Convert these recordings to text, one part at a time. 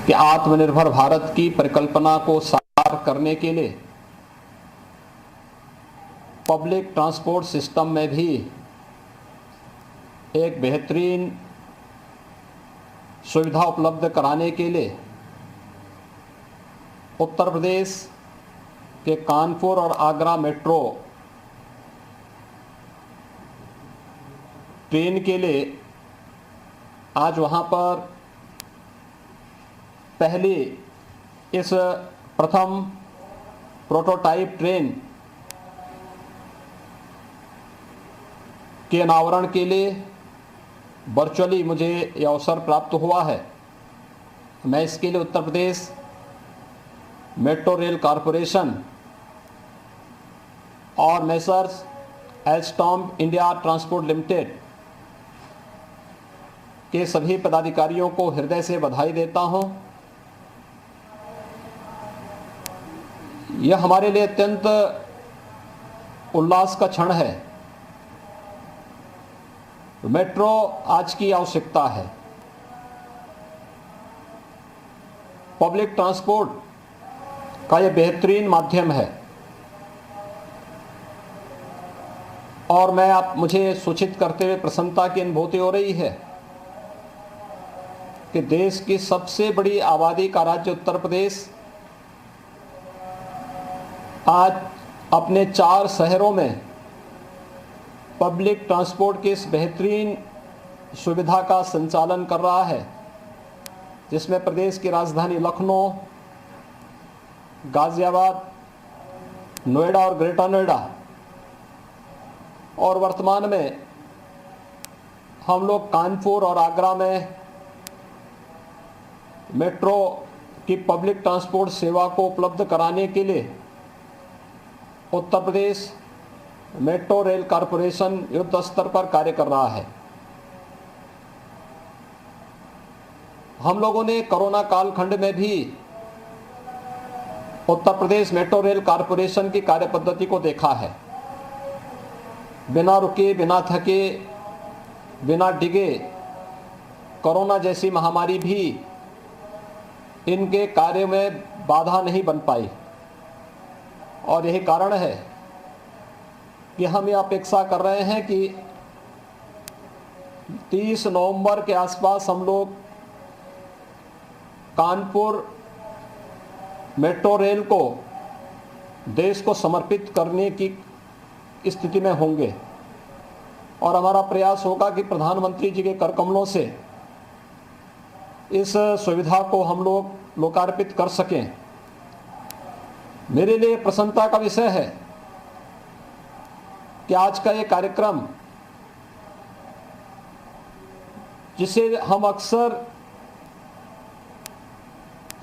कि आत्मनिर्भर भारत की परिकल्पना को साकार करने के लिए पब्लिक ट्रांसपोर्ट सिस्टम में भी एक बेहतरीन सुविधा उपलब्ध कराने के लिए उत्तर प्रदेश के कानपुर और आगरा मेट्रो ट्रेन के लिए आज वहाँ पर पहली इस प्रथम प्रोटोटाइप ट्रेन के अनावरण के लिए वर्चुअली मुझे यह अवसर प्राप्त हुआ है। मैं इसके लिए Uttar Pradesh metro rail corporation और messrs Alstom India transport limited के सभी पदाधिकारियों को हृदय से बधाई देता हूं। यह हमारे लिए अत्यंत उल्लास का क्षण है। मेट्रो आज की आवश्यकता है। पब्लिक ट्रांसपोर्ट का यह बेहतरीन माध्यम है और मुझे सूचित करते हुए प्रसन्नता की अनुभूति हो रही है कि देश की सबसे बड़ी आबादी का राज्य उत्तर प्रदेश आज अपने 4 शहरों में पब्लिक ट्रांसपोर्ट की इस बेहतरीन सुविधा का संचालन कर रहा है, जिसमें प्रदेश की राजधानी लखनऊ, गाजियाबाद, नोएडा और ग्रेटर नोएडा और वर्तमान में हम लोग कानपुर और आगरा में मेट्रो की पब्लिक ट्रांसपोर्ट सेवा को उपलब्ध कराने के लिए Uttar Pradesh metro rail corporation युद्ध स्तर पर कार्य कर रहा है। हम लोगों ने कोरोना कालखंड में भी Uttar Pradesh metro rail corporation की कार्य पद्धति को देखा है। बिना रुके, बिना थके, बिना डिगे कोरोना जैसी महामारी भी इनके कार्य में बाधा नहीं बन पाई और यही कारण है कि हम ये अपेक्षा कर रहे हैं कि 30 नवंबर के आसपास हम लोग कानपुर मेट्रो रेल को देश को समर्पित करने की स्थिति में होंगे और हमारा प्रयास होगा कि प्रधानमंत्री जी के करकमलों से इस सुविधा को हम लोग लोकार्पित कर सकें। मेरे लिए प्रसन्नता का विषय है कि आज का ये कार्यक्रम, जिसे हम अक्सर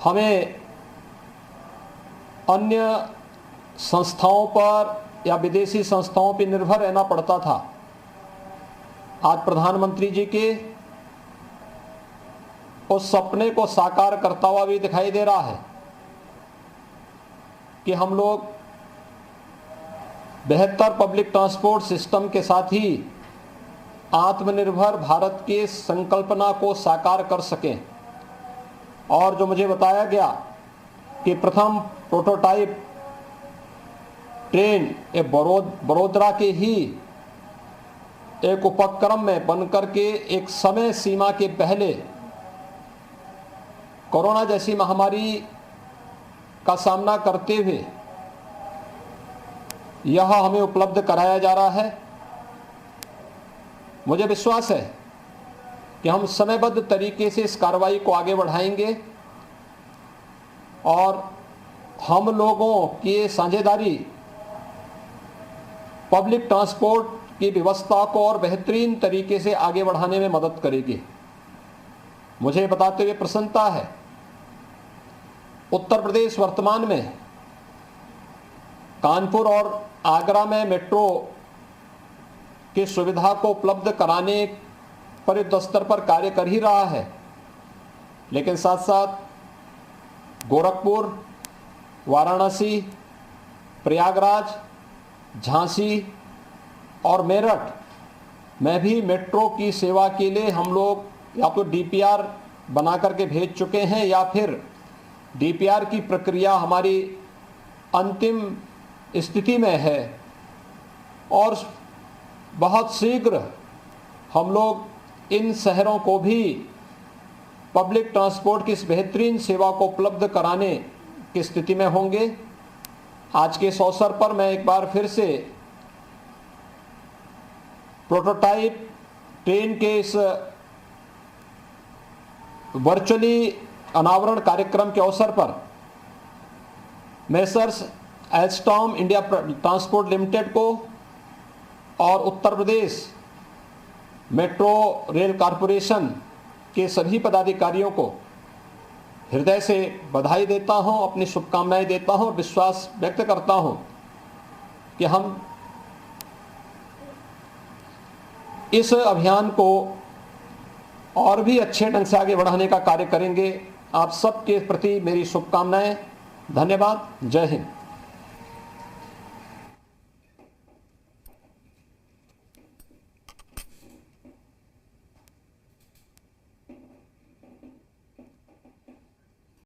हमें अन्य संस्थाओं पर या विदेशी संस्थाओं पर निर्भर रहना पड़ता था, आज प्रधानमंत्री जी के उस सपने को साकार करता हुआ भी दिखाई दे रहा है कि हम लोग बेहतर पब्लिक ट्रांसपोर्ट सिस्टम के साथ ही आत्मनिर्भर भारत की संकल्पना को साकार कर सकें। और जो मुझे बताया गया कि प्रथम प्रोटोटाइप ट्रेन ये बड़ोदरा के ही एक उपक्रम में बनकर के एक समय सीमा के पहले कोरोना जैसी महामारी का सामना करते हुए यह हमें उपलब्ध कराया जा रहा है। मुझे विश्वास है कि हम समयबद्ध तरीके से इस कार्रवाई को आगे बढ़ाएंगे और हम लोगों की साझेदारी पब्लिक ट्रांसपोर्ट की व्यवस्था को और बेहतरीन तरीके से आगे बढ़ाने में मदद करेगी। मुझे बताते हुए प्रसन्नता है, उत्तर प्रदेश वर्तमान में कानपुर और आगरा में मेट्रो की सुविधा को उपलब्ध कराने पर युद्ध स्तर पर कार्य कर ही रहा है, लेकिन साथ साथ गोरखपुर, वाराणसी, प्रयागराज, झांसी और मेरठ में भी मेट्रो की सेवा के लिए हम लोग या तो डीपीआर बना करके भेज चुके हैं या फिर डीपीआर की प्रक्रिया हमारी अंतिम स्थिति में है और बहुत शीघ्र हम लोग इन शहरों को भी पब्लिक ट्रांसपोर्ट की इस बेहतरीन सेवा को उपलब्ध कराने की स्थिति में होंगे। आज के इस अवसर पर मैं एक बार फिर से प्रोटोटाइप ट्रेन के इस वर्चुअली अनावरण कार्यक्रम के अवसर पर messrs Alstom India transport limited को और Uttar Pradesh metro rail corporation के सभी पदाधिकारियों को हृदय से बधाई देता हूं, अपनी शुभकामनाएं देता हूं और विश्वास व्यक्त करता हूं कि हम इस अभियान को और भी अच्छे ढंग से आगे बढ़ाने का कार्य करेंगे। आप सबके प्रति मेरी शुभकामनाएं। धन्यवाद। जय हिंद।